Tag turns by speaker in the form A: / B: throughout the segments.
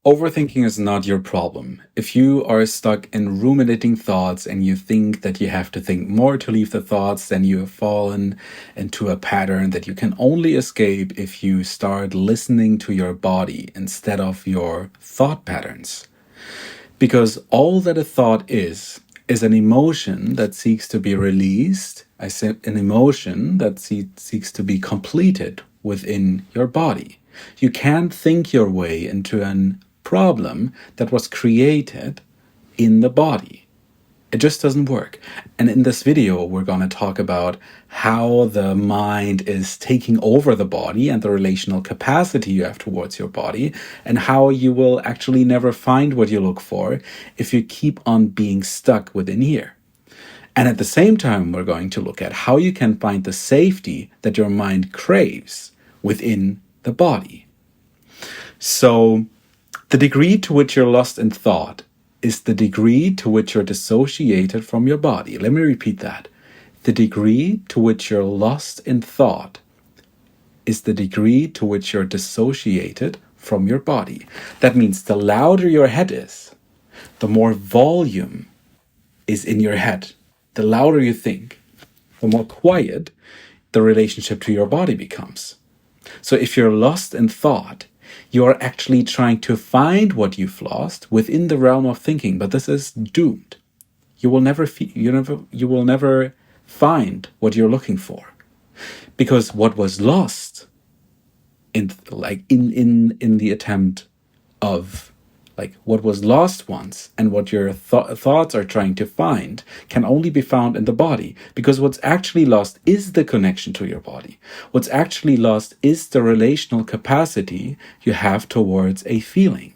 A: Overthinking is not your problem. If you are stuck in ruminating thoughts and you think that you have to think more to leave the thoughts, then you have fallen into a pattern that you can only escape if you start listening to your body instead of your thought patterns. Because all that a thought is an emotion that seeks to be released. I said an emotion that seeks to be completed within your body. You can't think your way into an problem that was created in the body. It just doesn't work. And in this video, we're going to talk about how the mind is taking over the body and the relational capacity you have towards your body, and how you will actually never find what you look for if you keep on being stuck within here. And at the same time, we're going to look at how you can find the safety that your mind craves within the body. So, the degree to which you're lost in thought is the degree to which you're dissociated from your body. Let me repeat that. The degree to which you're lost in thought is the degree to which you're dissociated from your body. That means the louder your head is, the more volume is in your head. The louder you think, the more quiet the relationship to your body becomes. So if you're lost in thought, you're actually trying to find what you've lost within the realm of thinking, but this is doomed. You will never find what you're looking for, because what was lost in the attempt of what was lost once and what your thoughts are trying to find can only be found in the body, because what's actually lost is the connection to your body. What's actually lost is the relational capacity you have towards a feeling.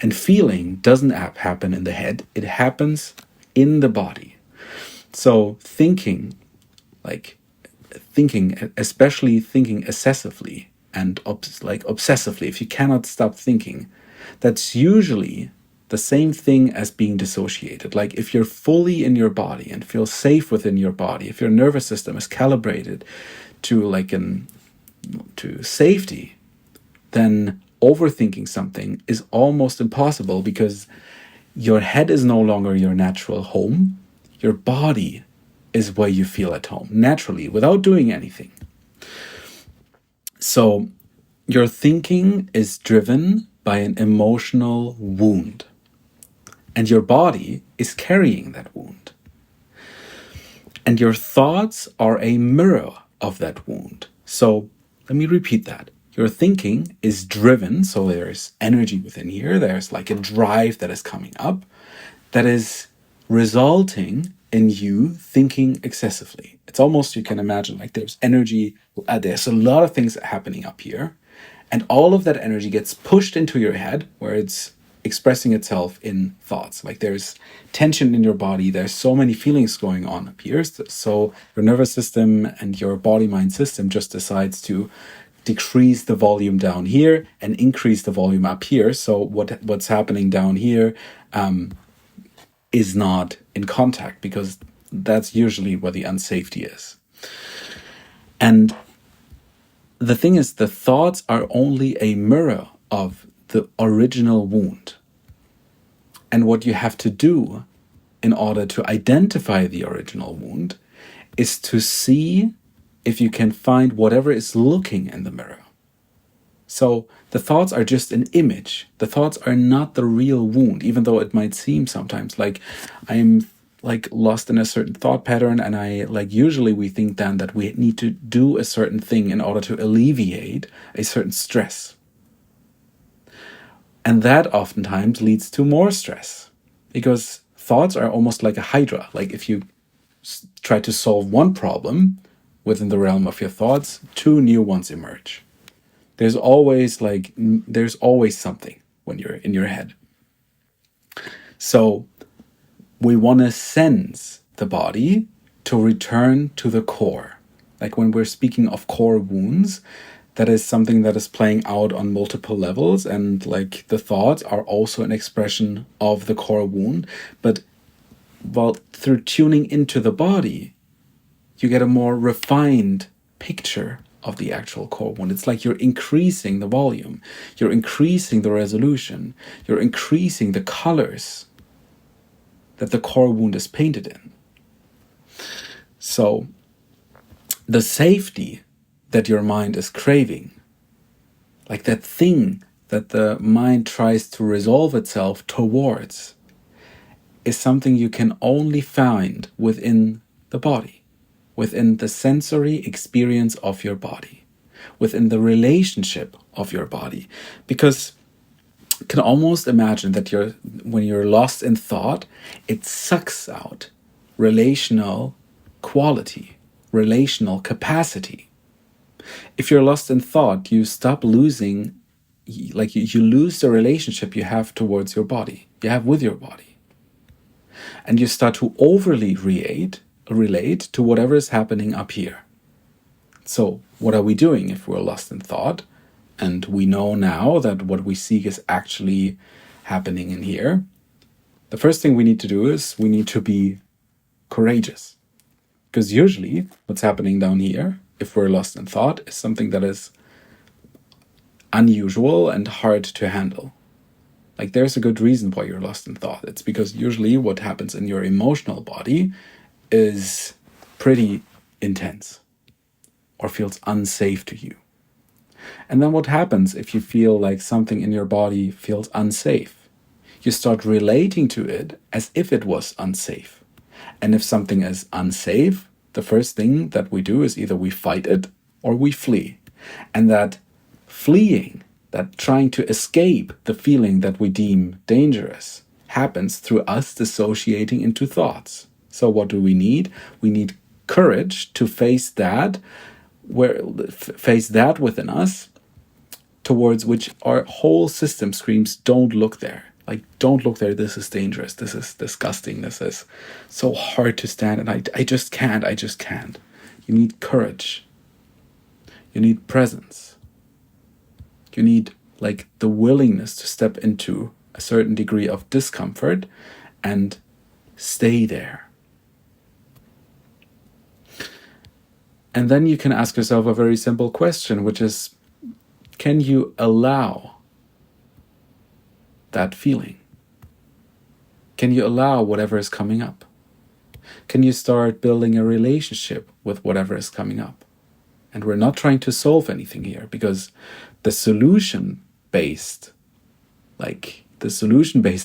A: And feeling doesn't happen in the head, it happens in the body. So thinking, especially thinking excessively and obsessively, if you cannot stop thinking, that's usually the same thing as being dissociated. Like if you're fully in your body and feel safe within your body, if your nervous system is calibrated to to safety, then overthinking something is almost impossible, because your head is no longer your natural home. Your body is where you feel at home naturally without doing anything. So your thinking is driven by an emotional wound, and your body is carrying that wound. And your thoughts are a mirror of that wound. So let me repeat that. Your thinking is driven, so there's energy within here, there's like a drive that is coming up, that is resulting in you thinking excessively. It's almost, you can imagine, like there's energy, there's a lot of things happening up here, and all of that energy gets pushed into your head, where it's expressing itself in thoughts. Like there's tension in your body, there's so many feelings going on up here, so your nervous system and your body-mind system just decides to decrease the volume down here and increase the volume up here. So what's happening down here is not in contact, because that's usually where the unsafety is. And the thing is, the thoughts are only a mirror of the original wound. And what you have to do in order to identify the original wound is to see if you can find whatever is looking in the mirror. So the thoughts are just an image. The thoughts are not the real wound, even though it might seem sometimes like I'm lost in a certain thought pattern, and usually we think then that we need to do a certain thing in order to alleviate a certain stress. And that oftentimes leads to more stress, because thoughts are almost like a hydra. Like if you try to solve one problem within the realm of your thoughts, two new ones emerge. There's always something when you're in your head. So we want to sense the body to return to the core. Like when we're speaking of core wounds, that is something that is playing out on multiple levels, and like the thoughts are also an expression of the core wound. But through tuning into the body, you get a more refined picture of the actual core wound. It's like you're increasing the volume, you're increasing the resolution, you're increasing the colors that the core wound is painted in. So the safety that your mind is craving, like that thing that the mind tries to resolve itself towards, is something you can only find within the body, within the sensory experience of your body, within the relationship of your body. Because you can almost imagine that when you're lost in thought, it sucks out relational quality, relational capacity. If you're lost in thought, you stop losing, like you lose the relationship you have towards your body, you have with your body. And you start to overly relate to whatever is happening up here. So what are we doing if we're lost in thought? And we know now that what we seek is actually happening in here. The first thing we need to do is we need to be courageous. Because usually what's happening down here, if we're lost in thought, is something that is unusual and hard to handle. Like there's a good reason why you're lost in thought. It's because usually what happens in your emotional body is pretty intense or feels unsafe to you. And then what happens if you feel like something in your body feels unsafe? You start relating to it as if it was unsafe. And if something is unsafe, the first thing that we do is either we fight it or we flee. And that fleeing, that trying to escape the feeling that we deem dangerous, happens through us dissociating into thoughts. So what do we need? We need courage to face that within us, towards which our whole system screams, don't look there. Like, don't look there, this is dangerous, this is disgusting, this is so hard to stand, and I just can't. You need courage. You need presence. You need like the willingness to step into a certain degree of discomfort and stay there. And then you can ask yourself a very simple question, which is, can you allow that feeling? Can you allow whatever is coming up? Can you start building a relationship with whatever is coming up? And we're not trying to solve anything here, because the solution-based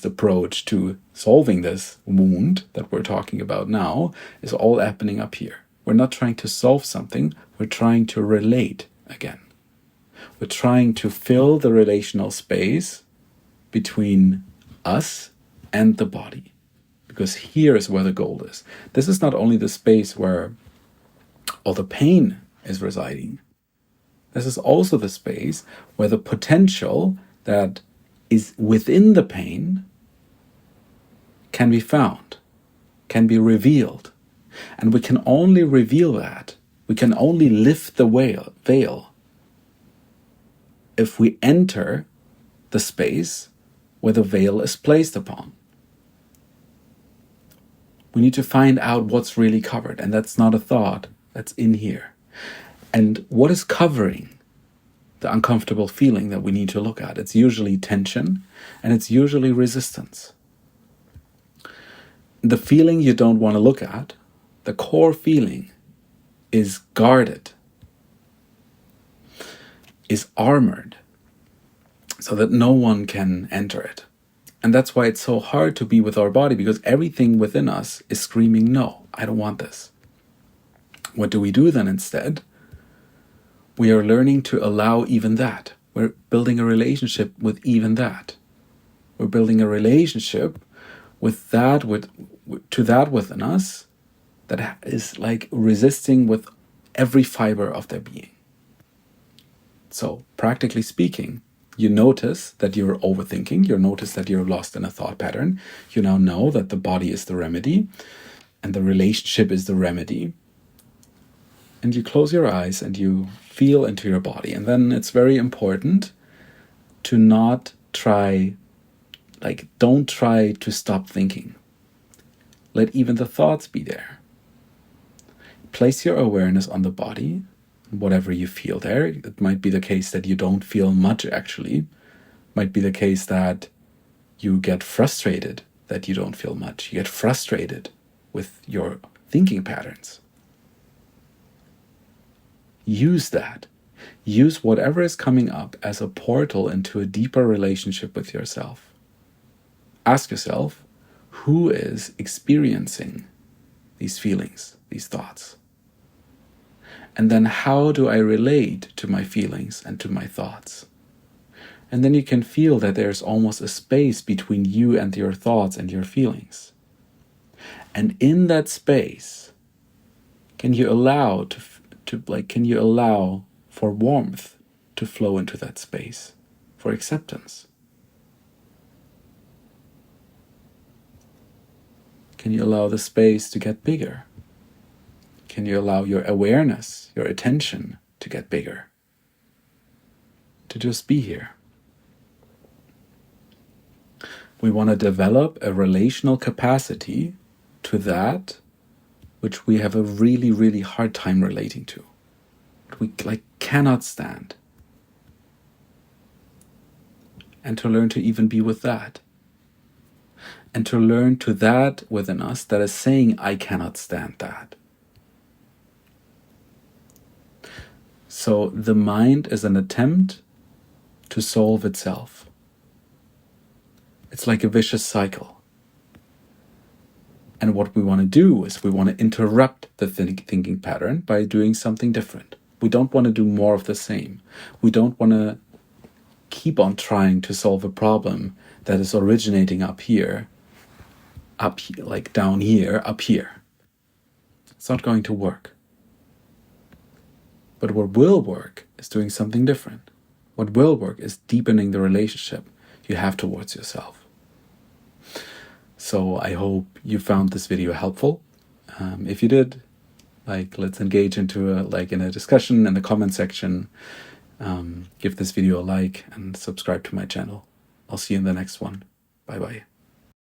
A: approach to solving this wound that we're talking about now is all happening up here. We're not trying to solve something, we're trying to relate again. We're trying to fill the relational space between us and the body, because here is where the goal is. This is not only the space where all the pain is residing. This is also the space where the potential that is within the pain can be found, can be revealed. And we can only reveal that, we can only lift the veil if we enter the space where the veil is placed upon. We need to find out what's really covered, and that's not a thought, that's in here. And what is covering the uncomfortable feeling that we need to look at? It's usually tension, and it's usually resistance. The feeling you don't want to look at, the core feeling, is guarded, is armored, so that no one can enter it. And that's why it's so hard to be with our body, because everything within us is screaming, no, I don't want this. What do we do then instead? We are learning to allow even that. We're building a relationship with even that. We're building a relationship with that, to that within us that is like resisting with every fiber of their being. So, practically speaking, you notice that you're overthinking, you notice that you're lost in a thought pattern. You now know that the body is the remedy and the relationship is the remedy. And you close your eyes and you feel into your body. And then it's very important to not don't try to stop thinking. Let even the thoughts be there. Place your awareness on the body whatever you feel there. It might be the case that you don't feel much actually. Might be the case that you get frustrated that you don't feel much. You get frustrated with your thinking patterns. Use that. Use whatever is coming up as a portal into a deeper relationship with yourself. Ask yourself, who is experiencing these feelings, these thoughts? And then how do I relate to my feelings and to my thoughts? And then you can feel that there's almost a space between you and your thoughts and your feelings. And in that space, can you allow can you allow for warmth to flow into that space, for acceptance? Can you allow the space to get bigger? Can you allow your awareness, your attention to get bigger? To just be here. We want to develop a relational capacity to that which we have a really, really hard time relating to. What we cannot stand. And to learn to even be with that. And to learn to that within us that is saying, I cannot stand that. So the mind is an attempt to solve itself. It's like a vicious cycle. And what we want to do is we want to interrupt the thinking pattern by doing something different. We don't want to do more of the same. We don't want to keep on trying to solve a problem that is originating up here, like down here, up here. It's not going to work. But what will work is doing something different. What will work is deepening the relationship you have towards yourself. So I hope you found this video helpful. If you did, let's engage into in a discussion in the comment section. Give this video a like and subscribe to my channel. I'll see you in the next one. Bye bye.